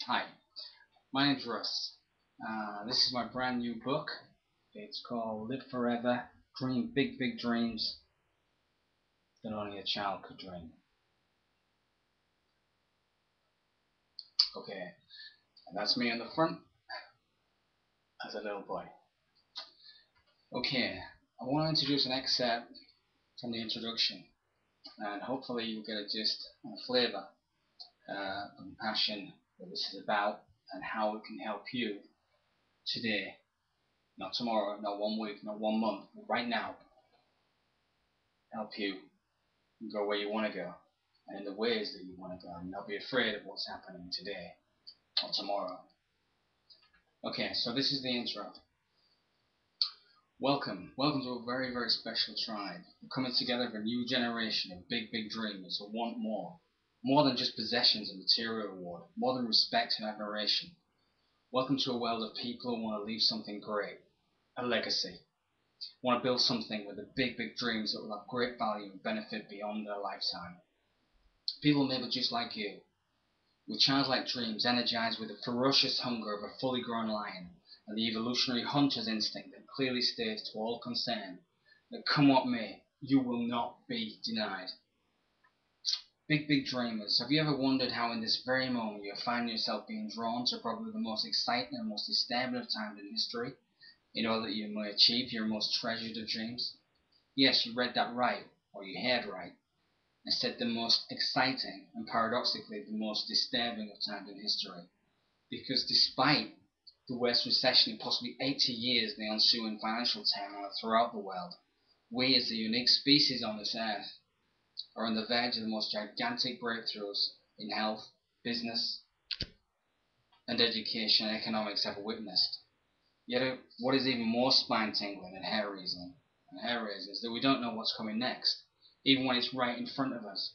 Hi, my name's Russ. This is my brand new book. It's called Live Forever, Dream Big, Big Dreams That Only a Child Could Dream. Okay, and that's me on the front as a little boy. Okay, I want to introduce an excerpt from the introduction, and hopefully you'll get a gist and a flavour of the passion that this is about and how it can help you today, not tomorrow, not 1 week, not 1 month, but right now. Help you go where you want to go and in the ways that you want to go, and not be afraid of what's happening today or tomorrow. Okay, so this is the intro. Welcome to a very, very special tribe. We're coming together for a new generation of big, big dreamers who want more than just possessions and material reward, more than respect and admiration. Welcome to a world of people who want to leave something great, a legacy. Want to build something with the big, big dreams that will have great value and benefit beyond their lifetime. People maybe just like you, with childlike dreams energized with the ferocious hunger of a fully grown lion and the evolutionary hunter's instinct that clearly states to all concerned that come what may, you will not be denied. Big, big dreamers, have you ever wondered how in this very moment you find yourself being drawn to probably the most exciting and most disturbing of times in history, in order that you may achieve your most treasured of dreams? Yes, you read that right, or you heard right. I said the most exciting and paradoxically the most disturbing of times in history. Because despite the worst recession in possibly 80 years and the ensuing financial turmoil throughout the world, we as a unique species on this earth are on the verge of the most gigantic breakthroughs in health, business, and education and economics ever witnessed. Yet what is even more spine-tingling and hair-raising is that we don't know what's coming next, even when it's right in front of us.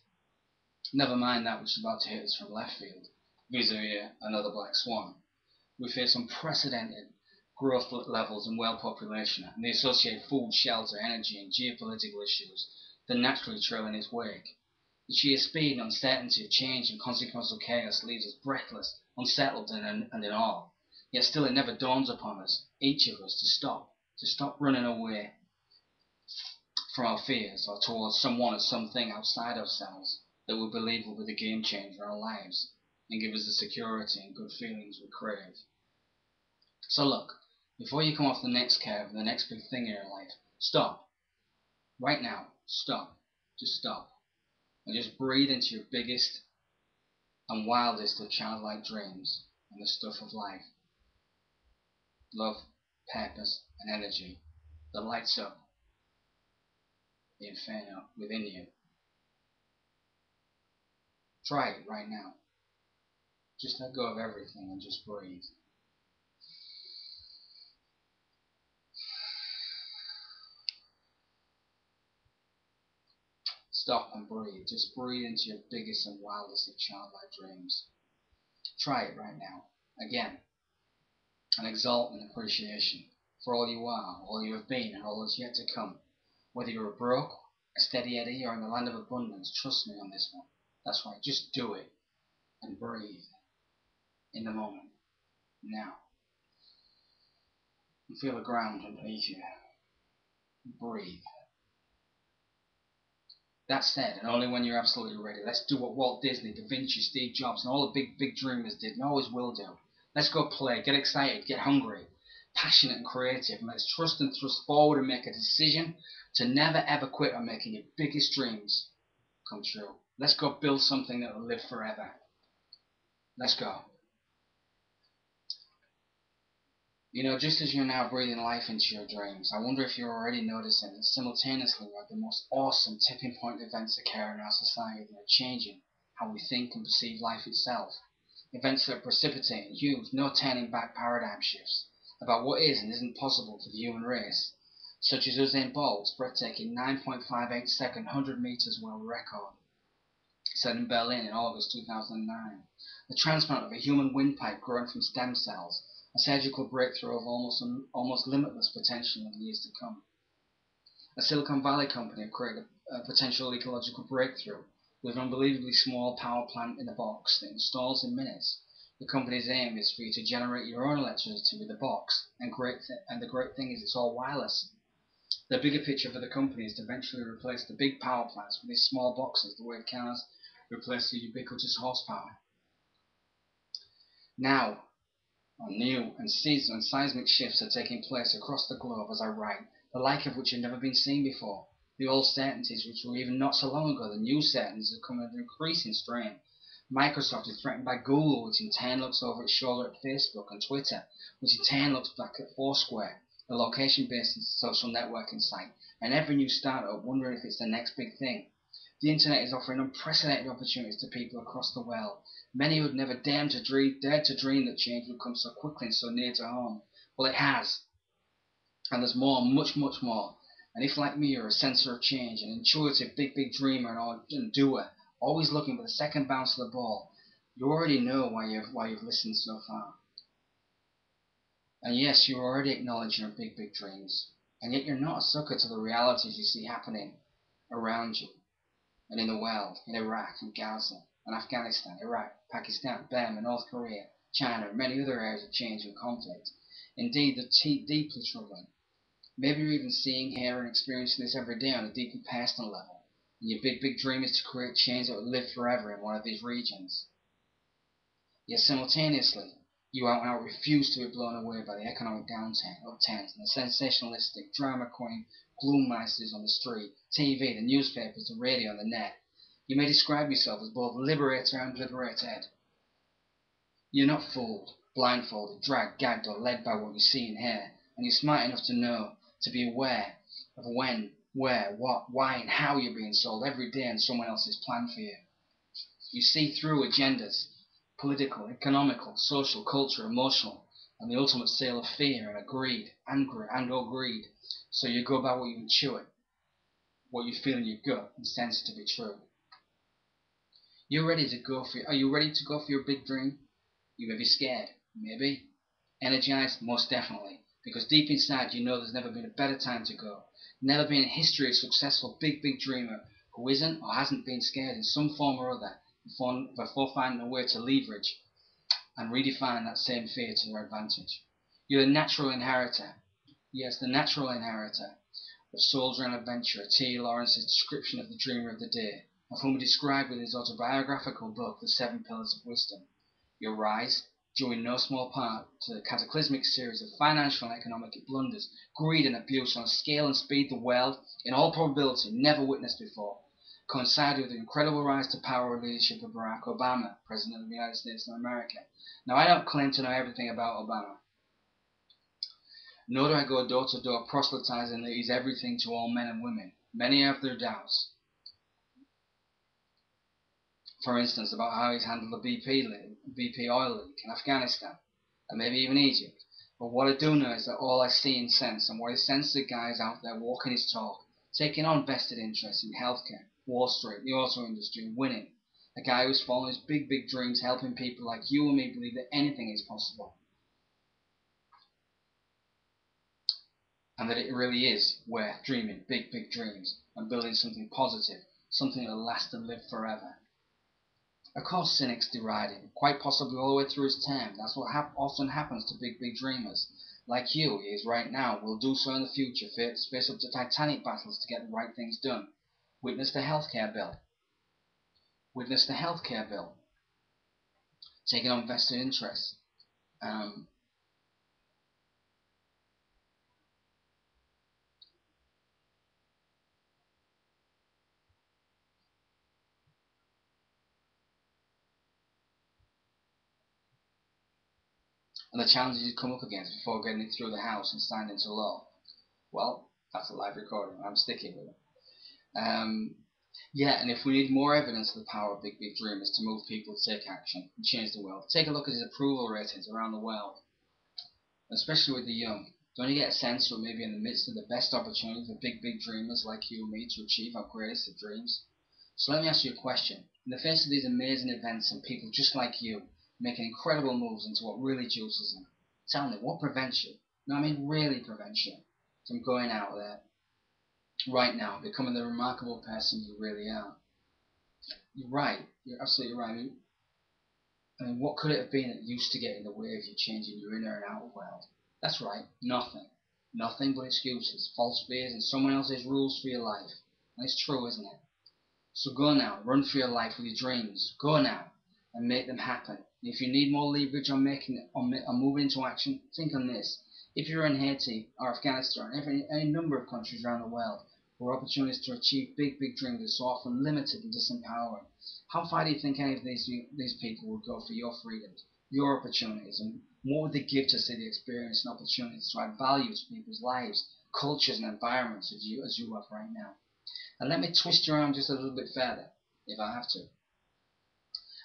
Never mind that which is about to hit us from left field, vis-a-vis another black swan. We face unprecedented growth levels in world population and the associated food, shelter, energy and geopolitical issues that naturally trail in its wake. The sheer speed and uncertainty of change and consequential chaos leaves us breathless, unsettled and in awe. Yet still it never dawns upon us, each of us, to stop running away from our fears or towards someone or something outside ourselves that we believe will be the game changer in our lives and give us the security and good feelings we crave. So look, before you come off the next curve and the next big thing in your life, stop. Right now, stop. Just stop. And just breathe into your biggest and wildest of childlike dreams and the stuff of life. Love, purpose and energy that lights up the inferno within you. Try it right now. Just let go of everything and just breathe. Stop and breathe. Just breathe into your biggest and wildest of childlike dreams. Try it right now. Again. And exalt in appreciation for all you are, all you have been, and all that's yet to come. Whether you're broke, a steady Eddie, or in the land of abundance, trust me on this one. That's right, just do it. And breathe. In the moment. Now. And feel the ground underneath you. Breathe. That said, and only when you're absolutely ready, let's do what Walt Disney, Da Vinci, Steve Jobs, and all the big, big dreamers did, and always will do. Let's go play, get excited, get hungry, passionate and creative, and let's trust and thrust forward and make a decision to never ever quit on making your biggest dreams come true. Let's go build something that will live forever. Let's go. You know, just as you're now breathing life into your dreams, I wonder if you're already noticing that simultaneously we have the most awesome tipping point events occurring in our society that are changing how we think and perceive life itself. Events that are precipitating huge, no turning back paradigm shifts about what is and isn't possible for the human race, such as Usain Bolt's breathtaking 9.58 second 100 meters world record, set in Berlin in August 2009, the transplant of a human windpipe grown from stem cells, a surgical breakthrough of almost limitless potential in the years to come. A Silicon Valley company created a potential ecological breakthrough with an unbelievably small power plant in a box that installs in minutes The company's aim is for you to generate your own electricity with the box, and the great thing is it's all wireless. The bigger picture for the company is to eventually replace the big power plants with these small boxes, the way cars replace the ubiquitous horsepower. Now, new and seismic shifts are taking place across the globe as I write, the like of which have never been seen before. The old certainties which were even not so long ago, the new certainties are coming under increasing strain. Microsoft is threatened by Google, which in turn looks over its shoulder at Facebook, and Twitter, which in turn looks back at Foursquare, the location-based social networking site, and every new startup wondering if it's the next big thing. The internet is offering unprecedented opportunities to people across the world. Many would never dared to dream that change would come so quickly and so near to home. Well, it has. And there's more, much, much more. And if, like me, you're a sensor of change, an intuitive, big dreamer and doer, always looking for the second bounce of the ball, you already know why you've listened so far. And yes, you already acknowledge your big dreams. And yet you're not a sucker to the realities you see happening around you and in the world, in Iraq and Gaza and Afghanistan, Iraq, Pakistan, Burma, North Korea, China, and many other areas of change and conflict. Indeed, they're deeply troubling. Maybe you're even seeing, hearing, and experiencing this every day on a deeply personal level. And your big dream is to create change that will live forever in one of these regions. Yet simultaneously, you out and out refuse to be blown away by the economic upturns and the sensationalistic, drama queen gloommeisters on the street, TV, the newspapers, the radio, and the net. You may describe yourself as both liberator and liberated. You're not fooled, blindfolded, dragged, gagged, or led by what you see and hear, and you're smart enough to know, to be aware of when, where, what, why, and how you're being sold every day in someone else's plan for you. You see through agendas, political, economical, social, cultural, emotional, and the ultimate sale of fear and greed, or greed. So you go by what you intuit, what you feel in your gut and sense to be true. Are you ready to go for your big dream? You may be scared, maybe. Energized, most definitely. Because deep inside you know there's never been a better time to go. Never been in history a successful big dreamer who isn't or hasn't been scared in some form or other before finding a way to leverage and redefine that same fear to their advantage. You're the natural inheritor. Yes, the natural inheritor of soldier and adventurer T. Lawrence's description of the dreamer of the day, of whom he described with his autobiographical book, The 7 Pillars of Wisdom. Your rise, due in no small part to the cataclysmic series of financial and economic blunders, greed and abuse on a scale and speed the world, in all probability, never witnessed before, coincided with the incredible rise to power and leadership of Barack Obama, President of the United States of America. Now, I don't claim to know everything about Obama. Nor do I go door to door proselytizing that he's everything to all men and women. Many have their doubts. For instance, about how he's handled the BP oil leak in Afghanistan, and maybe even Egypt. But what I do know is that all I see and sense, and what I sense the guys out there walking his talk, taking on vested interests in healthcare, Wall Street, the auto industry, and winning. A guy who's following his big dreams, helping people like you and me believe that anything is possible. And that it really is worth dreaming big dreams and building something positive, something that will last and live forever. Of course, cynics deride him, quite possibly all the way through his term. That's what often happens to big dreamers. Like you, he is right now, will do so in the future, face up to titanic battles to get the right things done. Witness the healthcare bill. Taking on vested interests. And the challenges you come up against before getting it through the House and signed into law. Well, that's a live recording. I'm sticking with it. Yeah, and if we need more evidence of the power of big dreamers to move people to take action and change the world, take a look at his approval ratings around the world, especially with the young. Don't you get a sense that maybe in the midst of the best opportunity for big dreamers like you and me to achieve our greatest of dreams? So let me ask you a question. In the face of these amazing events and people just like you making incredible moves into what really juices them, tell me, what prevents you? No, I mean really prevents you from going out there right now, becoming the remarkable person you really are? You're right. You're absolutely right. I mean, what could it have been that used to get in the way of you changing your inner and outer world? That's right, nothing. Nothing but excuses, false fears, and someone else's rules for your life. And it's true, isn't it? So go now, run for your life with your dreams. Go now and make them happen. And if you need more leverage on moving into action, think on this. If you're in Haiti or Afghanistan, or any number of countries around the world where opportunities to achieve big, big dreams are so often limited and disempowering, how far do you think any of these people would go for your freedoms, your opportunities, and what would they give to see the experience and opportunities to add value to people's lives, cultures, and environments as you have right now? And let me twist your arm just a little bit further, if I have to.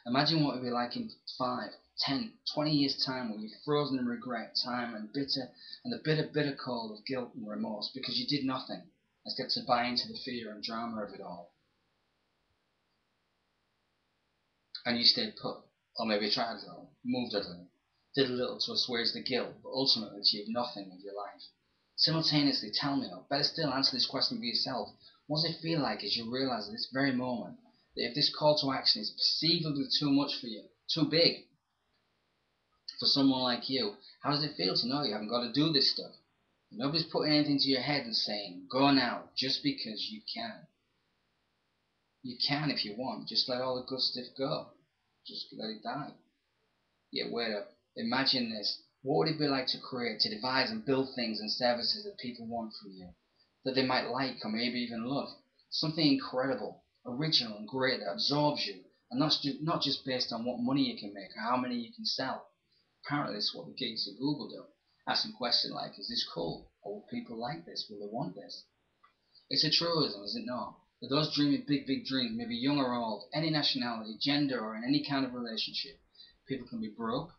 Imagine what it would be like in 5, 10, 20 years' time when you're frozen in regret, time, and the bitter cold of guilt and remorse because you did nothing except to buy into the fear and drama of it all. And you stayed put, or maybe tried a little, moved a little, did a little to assuage the guilt, but ultimately achieved nothing with your life. Simultaneously, tell me, or better still, answer this question for yourself. What does it feel like as you realise at this very moment that if this call to action is perceivably too much for you, too big for someone like you, how does it feel to know you haven't got to do this stuff? Nobody's putting anything to your head and saying, go now, just because you can. You can if you want, just let all the good stuff go. Just let it die. Yet wait up, imagine this. What would it be like to create, to devise and build things and services that people want from you? That they might like or maybe even love. Something incredible, original and great that absorbs you, and not just based on what money you can make or how many you can sell. Apparently this is what the geeks at Google do. Asking questions like, is this cool? Or will people like this? Will they want this? It's a truism, is it not? That those dreaming big, big dreams may be young or old, any nationality, gender, or in any kind of relationship. People can be broke,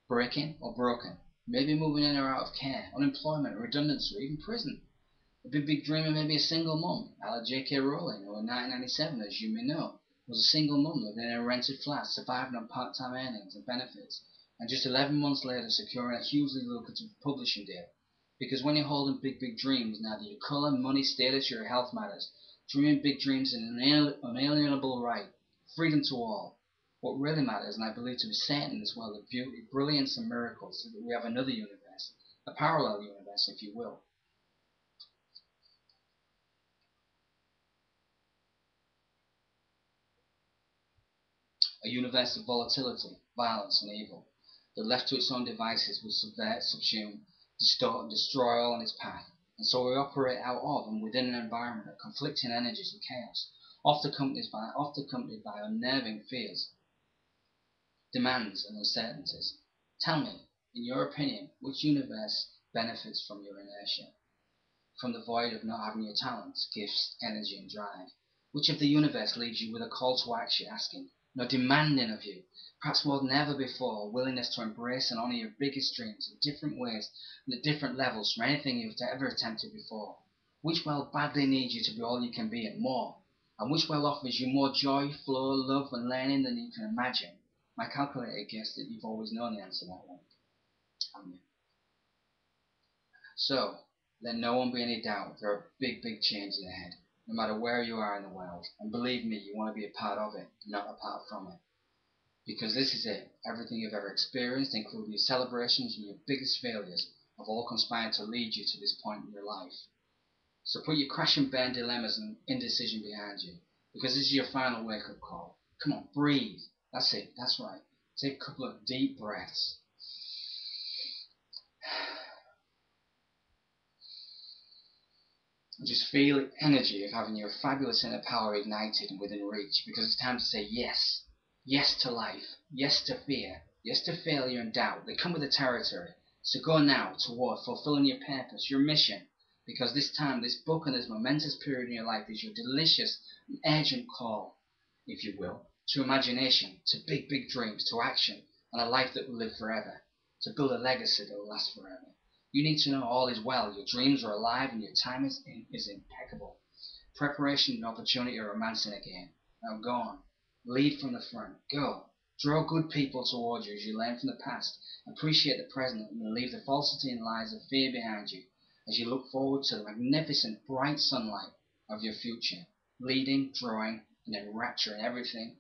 breaking, or broken. Maybe moving in or out of care, unemployment, redundancy, or even prison. A big, big dreamer may be a single mum, a la J.K. Rowling, who in 1997, as you may know, was a single mum living in a rented flat, surviving on part-time earnings and benefits, and just 11 months later securing a hugely lucrative publishing deal. Because when you're holding big, big dreams, neither your colour, money, status, or your health matters. Dreaming big dreams is an unalienable right, freedom to all. What really matters, and I believe to be certain in this world of beauty, brilliance, and miracles, is that we have another universe, a parallel universe, if you will. A universe of volatility, violence, and evil, that left to its own devices will subvert, subsume, distort, and destroy all in its path. And so we operate out of and within an environment of conflicting energies and chaos, often accompanied by unnerving fears, demands, and uncertainties. Tell me, in your opinion, which universe benefits from your inertia, from the void of not having your talents, gifts, energy, and drive? Which of the universe leaves you with a call to action asking, no, demanding of you, perhaps more than ever before, a willingness to embrace and honour your biggest dreams in different ways and at different levels from anything you've ever attempted before? Which well badly needs you to be all you can be and more? And which well offers you more joy, flow, love and learning than you can imagine? My calculator guess that you've always known the answer to that one, haven't you? So, let no one be any doubt, there are big, big changes ahead, no matter where you are in the world. And believe me, you want to be a part of it, not apart from it. Because this is it. Everything you've ever experienced, including your celebrations and your biggest failures, have all conspired to lead you to this point in your life. So put your crash and burn dilemmas and indecision behind you, because this is your final wake-up call. Come on, breathe. That's it. That's right. Take a couple of deep breaths. And just feel the energy of having your fabulous inner power ignited and within reach, because it's time to say yes. Yes to life. Yes to fear. Yes to failure and doubt. They come with the territory. So go now toward fulfilling your purpose, your mission, because this time, this book and this momentous period in your life is your delicious and urgent call, if you will, to imagination, to big, big dreams, to action, and a life that will live forever, to build a legacy that will last forever. You need to know all is well, your dreams are alive, and your time is impeccable. Preparation and opportunity are romancing again. Now go on. Lead from the front. Go. Draw good people towards you as you learn from the past. Appreciate the present and leave the falsity and lies of fear behind you as you look forward to the magnificent, bright sunlight of your future. Leading, drawing, and enrapturing everything